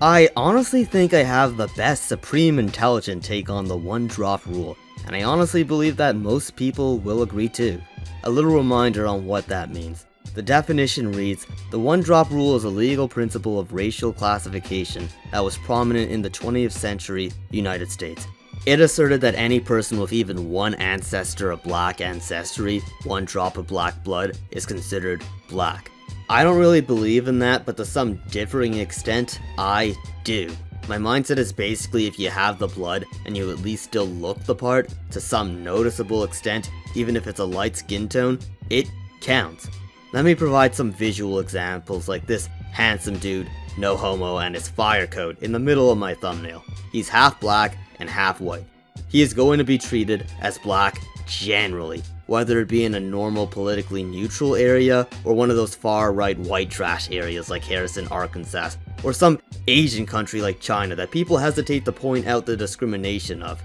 I honestly think I have the best supreme intelligent take on the one drop rule, and I honestly believe that most people will agree too. A little reminder on what that means. The definition reads, the one drop rule is a legal principle of racial classification that was prominent in the 20th century United States. It asserted that any person with even one ancestor of black ancestry, one drop of black blood, is considered black. I don't really believe in that, but to some differing extent, I do. My mindset is basically if you have the blood and you at least still look the part, to some noticeable extent, even if it's a light skin tone, it counts. Let me provide some visual examples like this handsome dude, no homo, and his fire coat in the middle of my thumbnail. He's half black and half white. He is going to be treated as black generally, whether it be in a normal politically neutral area or one of those far right white trash areas like Harrison, Arkansas, or some Asian country like China that people hesitate to point out the discrimination of.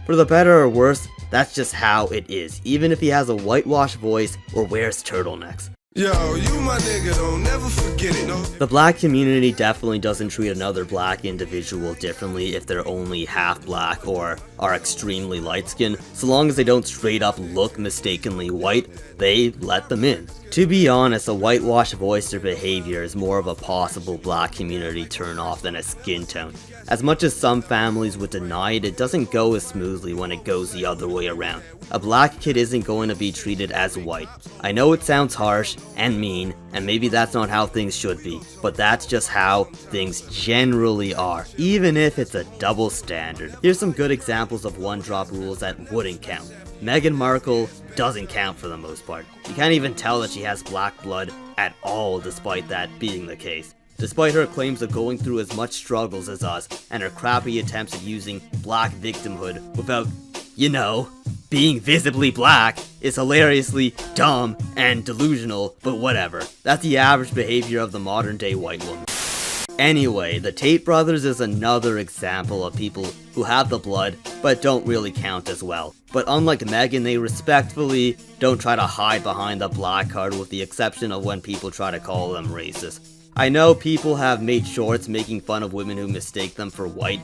For the better or worse, that's just how it is, even if he has a whitewashed voice or wears turtlenecks. Yo, you my nigga, don't never forget it, no? The black community definitely doesn't treat another black individual differently if they're only half black or are extremely light skinned. So long as they don't straight up look mistakenly white, they let them in. To be honest, a whitewashed voice or behavior is more of a possible black community turnoff than a skin tone. As much as some families would deny it, it doesn't go as smoothly when it goes the other way around. A black kid isn't going to be treated as white. I know it sounds harsh and mean, and maybe that's not how things should be, but that's just how things generally are, even if it's a double standard. Here's some good examples of one drop rules that wouldn't count. Meghan Markle doesn't count for the most part. You can't even tell that she has black blood at all despite that being the case. Despite her claims of going through as much struggles as us, and her crappy attempts at using black victimhood without, you know, being visibly black is hilariously dumb and delusional, but whatever. That's the average behavior of the modern day white woman. Anyway, the Tate brothers is another example of people who have the blood, but don't really count as well. But unlike Meghan, they respectfully don't try to hide behind the black card with the exception of when people try to call them racist. I know people have made shorts making fun of women who mistake them for white,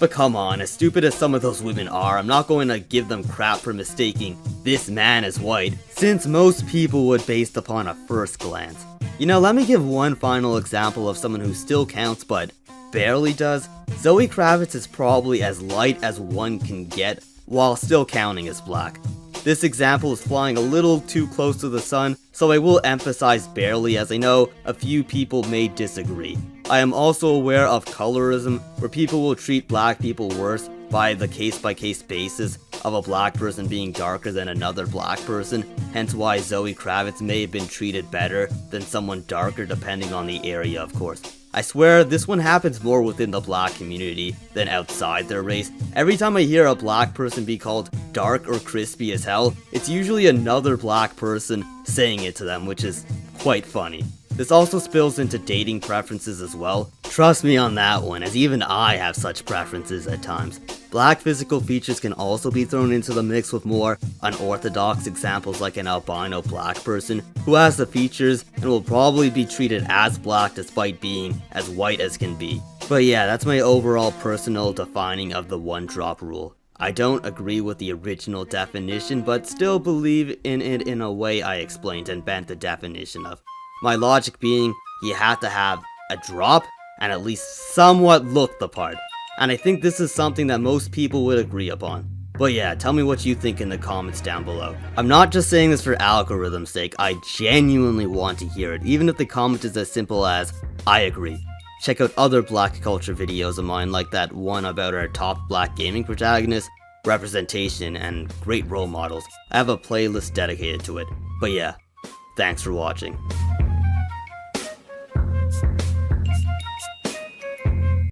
but come on, as stupid as some of those women are, I'm not going to give them crap for mistaking this man as white, since most people would based upon a first glance. You know, let me give one final example of someone who still counts but barely does. Zoe Kravitz is probably as light as one can get while still counting as black. This example is flying a little too close to the sun, so I will emphasize barely as I know a few people may disagree. I am also aware of colorism, where people will treat black people worse by the case-by-case basis of a black person being darker than another black person, hence why Zoe Kravitz may have been treated better than someone darker depending on the area, of course. I swear this one happens more within the black community than outside their race. Every time I hear a black person be called dark or crispy as hell, it's usually another black person saying it to them, which is quite funny. This also spills into dating preferences as well. Trust me on that one, as even I have such preferences at times. Black physical features can also be thrown into the mix with more unorthodox examples like an albino black person who has the features and will probably be treated as black despite being as white as can be. But yeah, that's my overall personal defining of the one drop rule. I don't agree with the original definition, but still believe in it in a way I explained and bent the definition of. My logic being, you have to have a drop and at least somewhat look the part. And I think this is something that most people would agree upon. But yeah, tell me what you think in the comments down below. I'm not just saying this for algorithm's sake, I genuinely want to hear it, even if the comment is as simple as, I agree. Check out other black culture videos of mine like that one about our top black gaming protagonists, representation, and great role models. I have a playlist dedicated to it. But yeah, thanks for watching.